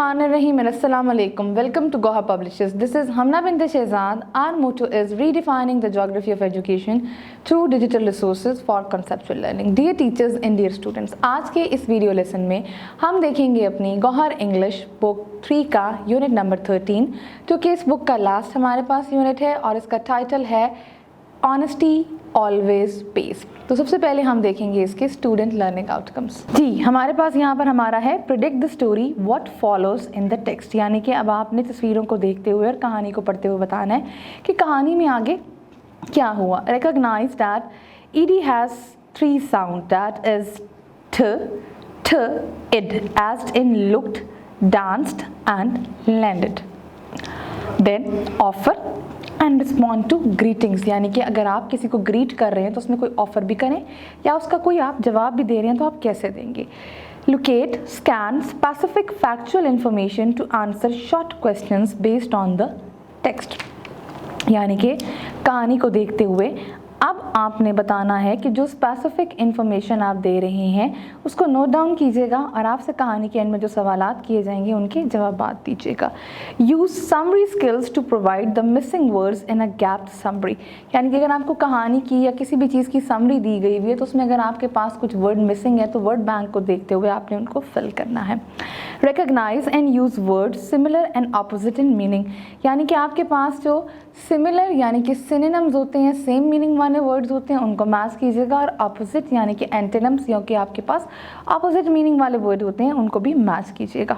Bismillahirrahmanirrahim and Assalamu alaikum. Welcome to Goha Publishers. This is Hamna bint Shehzad. Our motto is redefining the geography of education through digital resources for conceptual learning. Dear teachers and dear students, आज के इस video lesson में हम देखेंगे अपनी Gauhar English book 3 का unit number 13, जो कि इस बुक का लास्ट हमारे पास यूनिट है और इसका टाइटल है ऑनेस्टी ऑलवेज पेस। तो सबसे पहले हम देखेंगे इसके स्टूडेंट लर्निंग आउटकम्स। जी, हमारे पास यहाँ पर हमारा है predict the story what follows in the text, यानी कि अब आपने तस्वीरों को देखते हुए और कहानी को पढ़ते हुए बताना है कि कहानी में आगे क्या हुआ। Recognise that ED has 3 sound, that is t, id, as in looked, danced and landed. Then offer and respond to greetings, यानी कि अगर आप किसी को ग्रीट कर रहे हैं तो उसमें कोई ऑफर भी करें या उसका कोई आप जवाब भी दे रहे हैं तो आप कैसे देंगे। Locate, scan specific factual information to answer short questions based on the text, यानी कि कहानी को देखते हुए अब आपने बताना है कि जो स्पेसिफिक इन्फॉर्मेशन आप दे रहे हैं उसको नोट डाउन कीजिएगा और आपसे कहानी के एंड में जो सवालात किए जाएंगे उनके जवाब दीजिएगा। Use summary skills to provide the missing words in a gap summary, यानी कि अगर आपको कहानी की या किसी भी चीज़ की समरी दी गई हुई है तो उसमें अगर आपके पास कुछ वर्ड मिसिंग है तो वर्ड बैंक को देखते हुए आपने उनको फिल करना है। Recognise and use word similar and opposite in meaning, यानी कि आपके पास जो सिमिलर यानी कि सिनोनिम्स होते हैं, सेम मीनिंग वाले वर्ड्स होते हैं, उनको मैच कीजिएगा और ऑपोजिट यानी कि एंटोनिम्स क्योंकि आपके पास ऑपोजिट मीनिंग वाले वर्ड होते हैं उनको भी मैच कीजिएगा।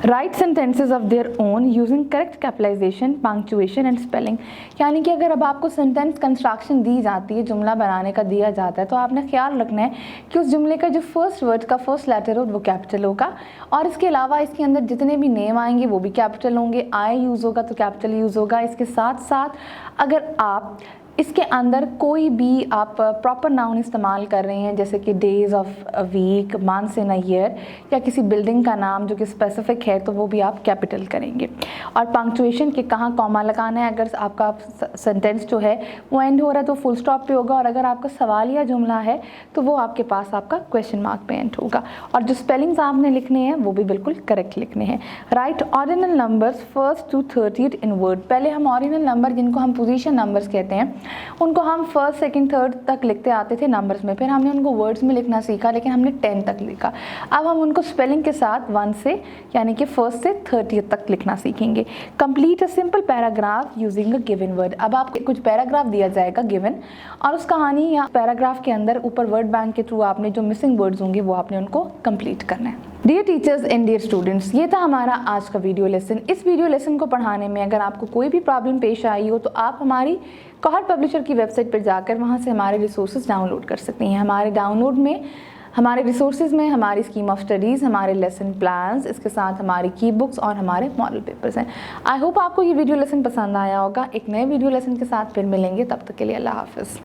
Write sentences of their own using correct capitalisation, punctuation and spelling, यानी कि अगर अब आपको सेंटेंस कंस्ट्रक्शन दी जाती है, जुमला बनाने का दिया जाता है तो आपने ख्याल रखना है कि उस जुमले का जो फर्स्ट वर्ड का फर्स्ट लेटर हो वो कैपिटल होगा और इसके अलावा इसके अंदर जितने भी नेम आएंगे वो भी कैपिटल होंगे। आई यूज़ होगा तो कैपिटल यूज़ होगा। इसके साथ साथ अगर आप इसके अंदर कोई भी आप प्रॉपर नाउन इस्तेमाल कर रहे हैं जैसे कि days of a week, months in a year या किसी बिल्डिंग का नाम जो कि स्पेसिफिक है तो वो भी आप कैपिटल करेंगे। और पंक्चुएशन के कहाँ कॉमा लगाना है, अगर आपका सेंटेंस जो है वो एंड हो रहा है तो फुल स्टॉप पे होगा और अगर आपका सवाल या जुमला है तो वो आपके पास आपका क्वेश्चन मार्क पे एंड होगा। और जो स्पेलिंग्स आपने लिखने हैं वो भी बिल्कुल करेक्ट लिखने हैं। Write ordinal numbers first to 30th in word, पहले हम ऑर्डिनल नंबर जिनको हम पोजीशन नंबर्स कहते हैं उनको हम फर्स्ट सेकंड थर्ड तक लिखते आते थे नंबर्स में, फिर हमने उनको वर्ड्स में लिखना सीखा लेकिन हमने 10 तक लिखा। अब हम उनको स्पेलिंग के साथ 1 से यानी कि फर्स्ट से 30th तक लिखना सीखेंगे। Complete a simple paragraph using a given word, अब आपको कुछ पैराग्राफ दिया जाएगा गिवन और उस कहानी या पैराग्राफ के अंदर ऊपर वर्ड बैंक के थ्रू आपने जो मिसिंग वर्ड्स होंगे वो आपने उनको कंप्लीट करना है। Dear teachers and dear students, ये था हमारा आज का वीडियो लेसन। इस वीडियो लेसन को पढ़ाने में अगर आपको कोई भी प्रॉब्लम पेश आई हो तो आप हमारी गौहर पब्लिशर की वेबसाइट पर जाकर वहाँ से हमारे रिसोर्सेज डाउनलोड कर सकती हैं। हमारे डाउनलोड में हमारे रिसोर्सेज में हमारी स्कीम ऑफ स्टडीज़, हमारे लेसन प्लान्स, इसके साथ हमारी की बुक्स और हमारे मॉडल पेपर्स हैं। आई होप आपको ये वीडियो लेसन पसंद आया होगा। एक नए वीडियो लेसन के साथ फिर मिलेंगे, तब तक के लिए अल्लाह हाफ़िज़।